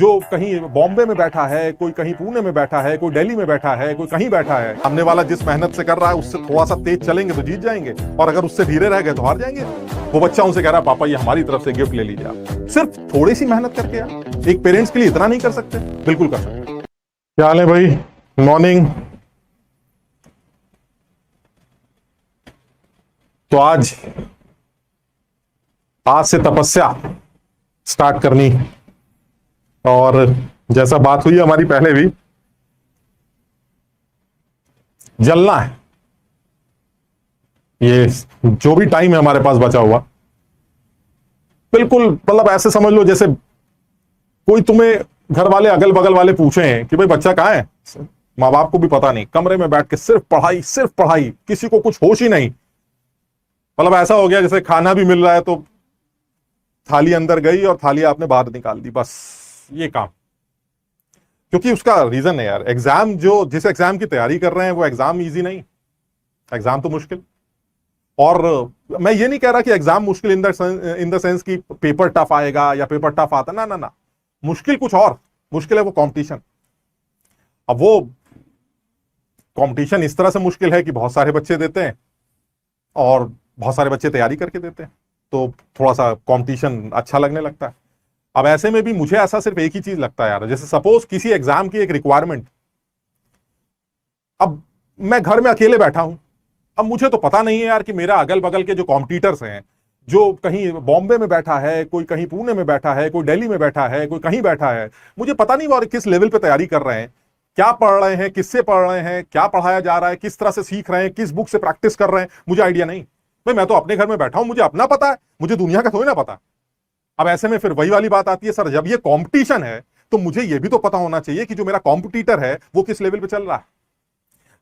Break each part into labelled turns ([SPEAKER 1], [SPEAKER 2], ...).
[SPEAKER 1] जो कहीं बॉम्बे में बैठा है, कोई कहीं पुणे में बैठा है, कोई दिल्ली में बैठा है, कोई कहीं बैठा है। सामने वाला जिस मेहनत से कर रहा है उससे थोड़ा सा तेज चलेंगे तो जीत जाएंगे, और अगर उससे धीरे रह गए तो हार जाएंगे। वो बच्चा उनसे कह रहा है पापा ये हमारी तरफ से गिफ्ट ले लीजिए आप। सिर्फ थोड़ी सी मेहनत करके यार, एक पेरेंट्स के लिए इतना नहीं कर सकते? बिल्कुल कर सकते। क्या हाल है भाई? मॉर्निंग। तो आज से तपस्या स्टार्ट करनी, और जैसा बात हुई हमारी पहले भी, जलना है। ये जो भी टाइम है हमारे पास बचा हुआ, बिल्कुल मतलब ऐसे समझ लो जैसे कोई तुम्हें घर वाले अगल बगल वाले पूछे हैं कि भाई बच्चा कहां है, माँ बाप को भी पता नहीं, कमरे में बैठ के सिर्फ पढ़ाई, किसी को कुछ होश ही नहीं। मतलब ऐसा हो गया जैसे खाना भी मिल रहा है तो थाली अंदर गई और थाली आपने बाहर निकाल दी, बस ये काम। क्योंकि उसका रीजन है यार, एग्जाम जो जिस एग्जाम की तैयारी कर रहे हैं वो एग्जाम इजी नहीं, एग्जाम तो मुश्किल। और मैं ये नहीं कह रहा कि एग्जाम मुश्किल इन द सेंस कि पेपर टफ आएगा या पेपर टफ आता, ना ना ना, मुश्किल कुछ और, मुश्किल है वो कंपटीशन। अब वो कंपटीशन इस तरह से मुश्किल है कि बहुत सारे बच्चे देते हैं और बहुत सारे बच्चे तैयारी करके देते हैं, तो थोड़ा सा कंपटीशन अच्छा लगने लगता है। अब ऐसे में भी मुझे ऐसा सिर्फ एक ही चीज लगता है यार, जैसे सपोज किसी एग्जाम की एक रिक्वायरमेंट, अब मैं घर में अकेले बैठा हूं, अब मुझे तो पता नहीं है यार कि मेरा अगल बगल के जो कॉम्पिटिटर्स हैं, जो कहीं बॉम्बे में बैठा है, कोई कहीं पुणे में बैठा है, कोई दिल्ली में बैठा है, कोई कहीं बैठा है, मुझे पता नहीं वो किस लेवल पे तैयारी कर रहे हैं, क्या पढ़ रहे हैं, किससे पढ़ रहे हैं, क्या पढ़ाया जा रहा है, किस तरह से सीख रहे हैं, किस बुक से प्रैक्टिस कर रहे हैं, मुझे आइडिया नहीं। भाई मैं तो अपने घर में बैठा हूं, मुझे अपना पता है, मुझे दुनिया का थोड़ी ना पता। अब ऐसे में फिर वही वाली बात आती है, सर जब ये कंपटीशन है तो मुझे ये भी तो पता होना चाहिए कि जो मेरा कॉम्पिटिटर है वो किस लेवल पे चल रहा है।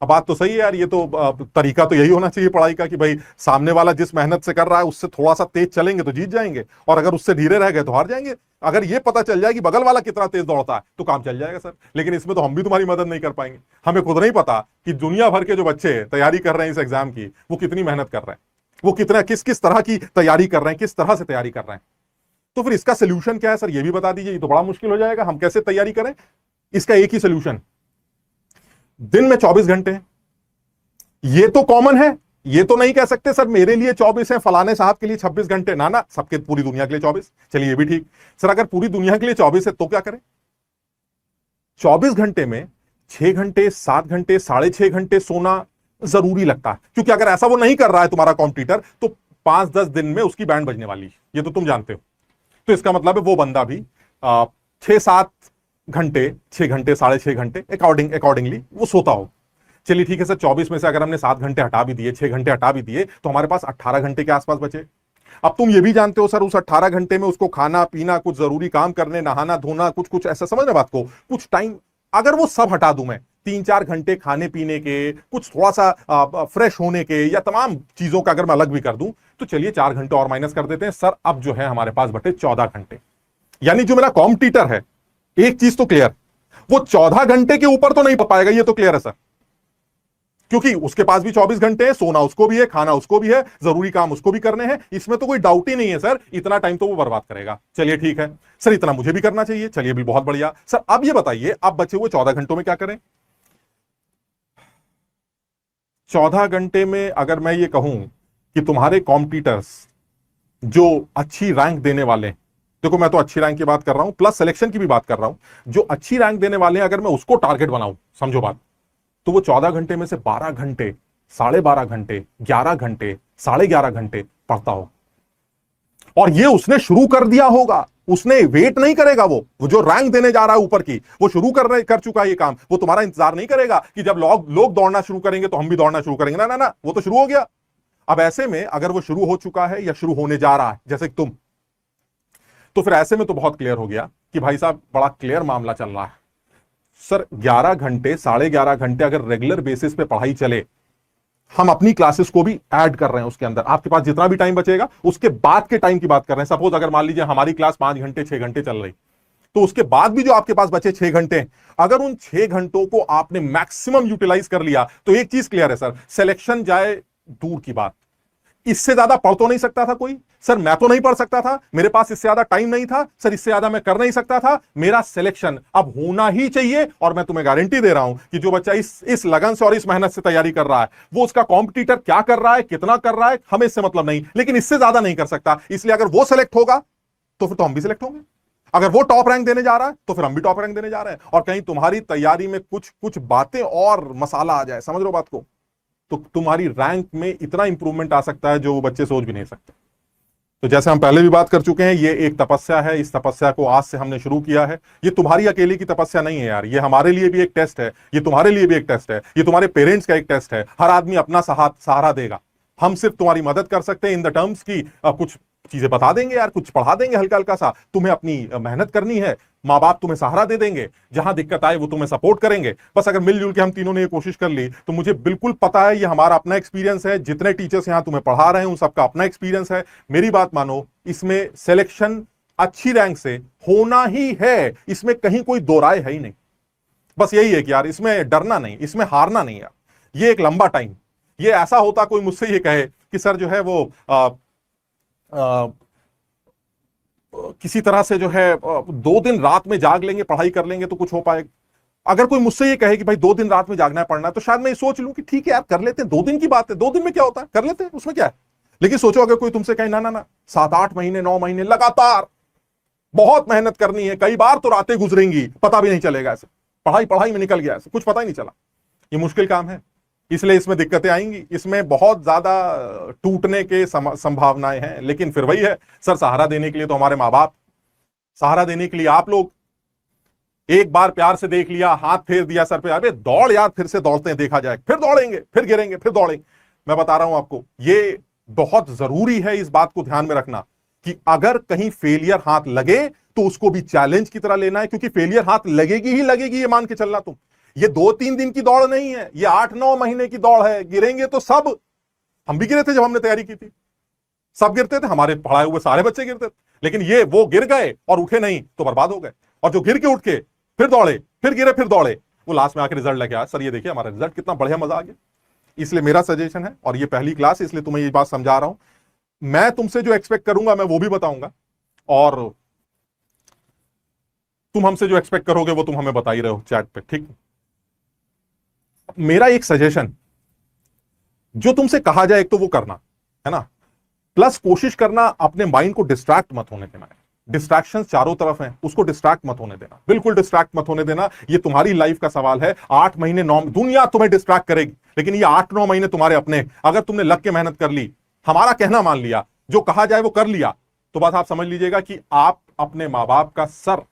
[SPEAKER 1] अब बात तो सही है यार, ये तो तरीका तो यही होना चाहिए पढ़ाई का कि भाई सामने वाला जिस मेहनत से कर रहा है उससे थोड़ा सा तेज चलेंगे तो जीत जाएंगे, और अगर उससे धीरे रह गए तो हार जाएंगे। अगर ये पता चल जाए कि बगल वाला कितना तेज दौड़ता है तो काम चल जाएगा सर। लेकिन इसमें तो हम भी तुम्हारी मदद नहीं कर पाएंगे, हमें खुद नहीं पता कि दुनिया भर के जो बच्चे तैयारी कर रहे हैं इस एग्जाम की, वो कितनी मेहनत कर रहे हैं, वो कितना किस किस तरह की तैयारी कर रहे हैं, किस तरह से तैयारी कर रहे हैं। तो फिर इसका सोल्यूशन क्या है सर, ये भी बता दीजिए। ये तो बड़ा मुश्किल हो जाएगा, हम कैसे तैयारी करें? इसका एक ही सोल्यूशन, दिन में 24 घंटे हैं। ये तो कॉमन है, ये तो नहीं कह सकते सर मेरे लिए 24 है, फलाने साहब के लिए 26 घंटे, ना ना, सबके पूरी दुनिया के लिए 24। चलिए ये भी ठीक सर, अगर पूरी दुनिया के लिए 24 है तो क्या करें? 24 घंटे में 6 घंटे, 7 घंटे, 6.5 घंटे सोना जरूरी लगता है, क्योंकि अगर ऐसा वो नहीं कर रहा है तुम्हारा कॉम्पिटिटर तो 5-10 दिन में उसकी बैंड बजने वाली है, ये तो तुम जानते हो। तो इसका मतलब है वो बंदा भी 6-7 घंटे, 6 घंटे, 6.5 घंटे अकॉर्डिंगली वो सोता हो। चलिए ठीक है सर, 24 में से अगर हमने 7 घंटे हटा भी दिए, 6 घंटे हटा भी दिए, तो हमारे पास 18 घंटे के आसपास बचे। अब तुम ये भी जानते हो सर उस 18 घंटे में उसको खाना पीना, कुछ जरूरी काम करने, नहाना धोना, कुछ कुछ ऐसा, समझ रहे बात को, कुछ टाइम, अगर वो सब हटा दूं मैं, 3-4 घंटे खाने पीने के, कुछ थोड़ा सा फ्रेश होने के, या तमाम चीजों का अगर मैं अलग भी कर दूं, तो चलिए 4 घंटे और माइनस कर देते हैं सर। अब जो है हमारे पास बटे 14 घंटे। यानी जो मेरा कॉम्पिटिटर है, एक चीज तो क्लियर, वो 14 घंटे के ऊपर तो नहीं पा पाएगा, ये तो क्लियर है सर, क्योंकि उसके पास भी 24 घंटे है, सोना उसको भी है, खाना उसको भी है, जरूरी काम उसको भी करने हैं, इसमें तो कोई डाउट ही नहीं है सर, इतना टाइम तो वो बर्बाद करेगा। चलिए ठीक है सर, इतना मुझे भी करना चाहिए, चलिए भी बहुत बढ़िया सर। अब ये बताइए, अब बचे हुए 14 घंटों में क्या करें? 14 घंटे में अगर मैं ये कहूं कि तुम्हारे कॉम्पिटिटर्स जो अच्छी रैंक देने वाले, देखो मैं तो अच्छी रैंक की बात कर रहा हूं, प्लस सिलेक्शन की भी बात कर रहा हूं, जो अच्छी रैंक देने वाले हैं, अगर मैं उसको टारगेट बनाऊं, समझो बात, तो वो 14 घंटे में से 12 घंटे, 12.5 घंटे, 11 घंटे, 11.5 घंटे पढ़ता हो। और ये उसने शुरू कर दिया होगा, उसने वेट नहीं करेगा, वो जो रैंक देने जा रहा है ऊपर की, वो शुरू कर चुका है ये काम। वो तुम्हारा इंतजार नहीं करेगा कि जब लोग दौड़ना शुरू करेंगे तो हम भी दौड़ना शुरू करेंगे, ना ना ना, वो तो शुरू हो गया। अब ऐसे में अगर वो शुरू हो चुका है या शुरू होने जा रहा है जैसे तुम, तो फिर ऐसे में तो बहुत क्लियर हो गया कि भाई साहब बड़ा क्लियर मामला चल रहा है सर। 11 घंटे, 11.5 घंटे अगर रेगुलर बेसिस पे पढ़ाई चले, हम अपनी क्लासेस को भी ऐड कर रहे हैं उसके अंदर, आपके पास जितना भी टाइम बचेगा उसके बाद के टाइम की बात कर रहे हैं। सपोज अगर मान लीजिए हमारी क्लास 5 घंटे 6 घंटे चल रही, तो उसके बाद भी जो आपके पास बचे 6 घंटे, अगर उन 6 घंटों को आपने मैक्सिमम यूटिलाइज कर लिया, तो एक चीज क्लियर है सर, सिलेक्शन जाए दूर की बात, इससे ज्यादा पढ़ तो नहीं सकता था कोई? सर मैं तो नहीं पढ़ सकता था, मेरे पास इससे ज्यादा टाइम नहीं था, सर इससे ज्यादा मैं कर नहीं सकता था। मेरा सिलेक्शन अब होना ही चाहिए, और मैं तुम्हें गारंटी दे रहा हूं कि जो बच्चा इस लगन से और इस मेहनत से तैयारी कर रहा है, वो उसका कॉम्पिटिटर क्या कर रहा है, कितना कर रहा है, हमें इससे मतलब नहीं, लेकिन इससे ज्यादा नहीं कर सकता। इसलिए अगर वो सिलेक्ट होगा तो फिर तो हम भी सिलेक्ट होंगे। अगर वो टॉप रैंक देने जा रहा है तो फिर हम भी टॉप रैंक देने जा रहे हैं। और कहीं तुम्हारी तैयारी में कुछ कुछ बातें और मसाला आ जाए, समझ लो बात को, तो तुम्हारी रैंक में इतना इंप्रूवमेंट आ सकता है जो वो बच्चे सोच भी नहीं सकते। तो जैसे हम पहले भी बात कर चुके हैं, ये एक तपस्या है। इस तपस्या को आज से हमने शुरू किया है। ये तुम्हारी अकेले की तपस्या नहीं है यार, ये हमारे लिए भी एक टेस्ट है, ये तुम्हारे लिए भी एक टेस्ट है, ये तुम्हारे पेरेंट्स का एक टेस्ट है। हर आदमी अपना सहारा देगा। हम सिर्फ तुम्हारी मदद कर सकते हैं इन द टर्म्स की कुछ चीजें बता देंगे यार, कुछ पढ़ा देंगे हल्का हल्का सा। तुम्हें अपनी मेहनत करनी है, माँ बाप तुम्हें सहारा दे देंगे, जहां दिक्कत आए वो तुम्हें सपोर्ट करेंगे। बस अगर मिलजुल के हम तीनों ने ये कोशिश कर ली तो मुझे बिल्कुल पता है, ये हमारा अपना एक्सपीरियंस है। जितने टीचर्स यहां तुम्हें पढ़ा रहे हैं उन सबका अपना एक्सपीरियंस है। मेरी बात मानो, इसमें सिलेक्शन अच्छी रैंक से होना ही है, इसमें कहीं कोई दो राय है ही नहीं। बस यही है कि यार इसमें डरना नहीं, इसमें हारना नहीं यार। ये एक लंबा टाइम, ये ऐसा होता कोई मुझसे ये कहे कि सर जो है वो किसी तरह से जो है 2 दिन रात में जाग लेंगे, पढ़ाई कर लेंगे तो कुछ हो पाएगा। अगर कोई मुझसे ये कहे कि भाई 2 दिन रात में जागना है, पढ़ना है, तो शायद मैं ये सोच लूं कि ठीक है यार कर लेते हैं, 2 दिन की बात है, 2 दिन में क्या होता है, कर लेते हैं, उसमें क्या है। लेकिन सोचो अगर कोई तुमसे कहे ना ना ना 7-8 महीने 9 महीने लगातार बहुत मेहनत करनी है, कई बार तो रातें गुजरेंगी, पता भी नहीं चलेगा, ऐसे पढ़ाई पढ़ाई में निकल गया, ऐसे कुछ पता ही नहीं चला, ये मुश्किल काम है। इसलिए इसमें दिक्कतें आएंगी, इसमें बहुत ज्यादा टूटने के संभावनाएं हैं। लेकिन फिर वही है सर, सहारा देने के लिए तो हमारे माँ बाप, सहारा देने के लिए आप लोग। एक बार प्यार से देख लिया, हाथ फेर दिया सर पे, अबे दौड़ यार, फिर से दौड़ते हैं, देखा जाए, फिर दौड़ेंगे, फिर गिरेंगे, फिर दौड़ेंगे। मैं बता रहा हूं आपको, ये बहुत जरूरी है इस बात को ध्यान में रखना कि अगर कहीं फेलियर हाथ लगे तो उसको भी चैलेंज की तरह लेना है, क्योंकि फेलियर हाथ लगेगी ही लगेगी, ये मान के चलना तुम। ये 2-3 दिन की दौड़ नहीं है, ये 8-9 महीने की दौड़ है। गिरेंगे तो सब, हम भी गिरे थे जब हमने तैयारी की थी, सब गिरते थे, हमारे पढ़ाए हुए सारे बच्चे गिरते थे। लेकिन ये वो गिर गए और उठे नहीं तो बर्बाद हो गए, और जो गिर के उठ के फिर दौड़े, फिर गिरे, फिर दौड़े, वो लास्ट में आके रिजल्ट लेके आया, सर ये देखिए हमारा रिजल्ट कितना बढ़िया, मजा आ गया। इसलिए मेरा सजेशन है, और ये पहली क्लास इसलिए तुम्हें ये बात समझा रहा हूं, मैं तुमसे जो एक्सपेक्ट करूंगा मैं वो भी बताऊंगा, और तुम हमसे जो एक्सपेक्ट करोगे वो तुम हमें बता ही रहे हो चैट पे, ठीक। मेरा एक सजेशन, जो तुमसे कहा जाए एक तो वो करना है ना, प्लस कोशिश करना अपने माइंड को डिस्ट्रैक्ट मत होने देना है। डिस्ट्रैक्शंस चारों तरफ हैं, उसको डिस्ट्रैक्ट मत होने देना, बिल्कुल डिस्ट्रैक्ट मत होने देना। ये तुम्हारी लाइफ का सवाल है। 8 महीने 9, दुनिया तुम्हें डिस्ट्रैक्ट करेगी, लेकिन ये 8-9 महीने तुम्हारे अपने। अगर तुमने लग के मेहनत कर ली, हमारा कहना मान लिया, जो कहा जाए वो कर लिया, तो बस आप समझ लीजिएगा कि आप अपने माँ बाप का सर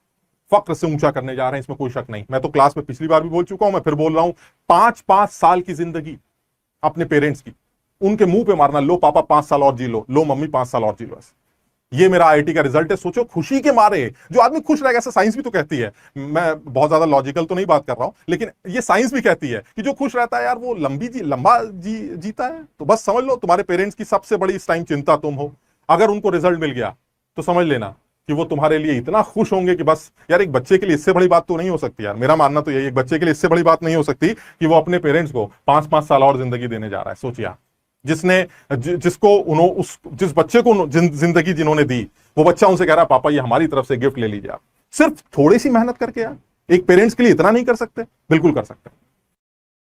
[SPEAKER 1] फक्र से ऊंचा करने जा रहे हैं, इसमें कोई शक नहीं। मैं तो क्लास में पिछली बार भी बोल चुका हूं, मैं फिर बोल रहा हूं, 5-5 साल की जिंदगी अपने पेरेंट्स की उनके मुंह पे मारना, लो पापा 5 साल और जी लो, लो मम्मी 5 साल और जी लो। ये मेरा आईआईटी का रिजल्ट है। सोचो खुशी के मारे, जो आदमी खुश रहेगा, ऐसा साइंस भी तो कहती है, मैं बहुत ज्यादा लॉजिकल तो नहीं बात कर रहा हूं, लेकिन ये साइंस भी कहती है कि जो खुश रहता है यार वो लंबा जीता है। तो बस समझ लो तुम्हारे पेरेंट्स की सबसे बड़ी इस टाइम चिंता तुम हो। अगर उनको रिजल्ट मिल गया तो समझ लेना कि वो तुम्हारे लिए इतना खुश होंगे कि बस यार, एक बच्चे के लिए इससे बड़ी बात तो नहीं हो सकती यार, मेरा मानना तो यही, एक बच्चे के लिए इससे बड़ी बात नहीं हो सकती कि वो अपने पेरेंट्स को 5-5 साल और जिंदगी देने जा रहा है। सोचिए, जिस बच्चे को जिंदगी जिन्होंने दी, वो बच्चा उनसे कह रहा है पापा ये हमारी तरफ से गिफ्ट ले लीजिए आप। सिर्फ थोड़ी सी मेहनत करके यार, एक पेरेंट्स के लिए इतना नहीं कर सकते? बिल्कुल कर सकते।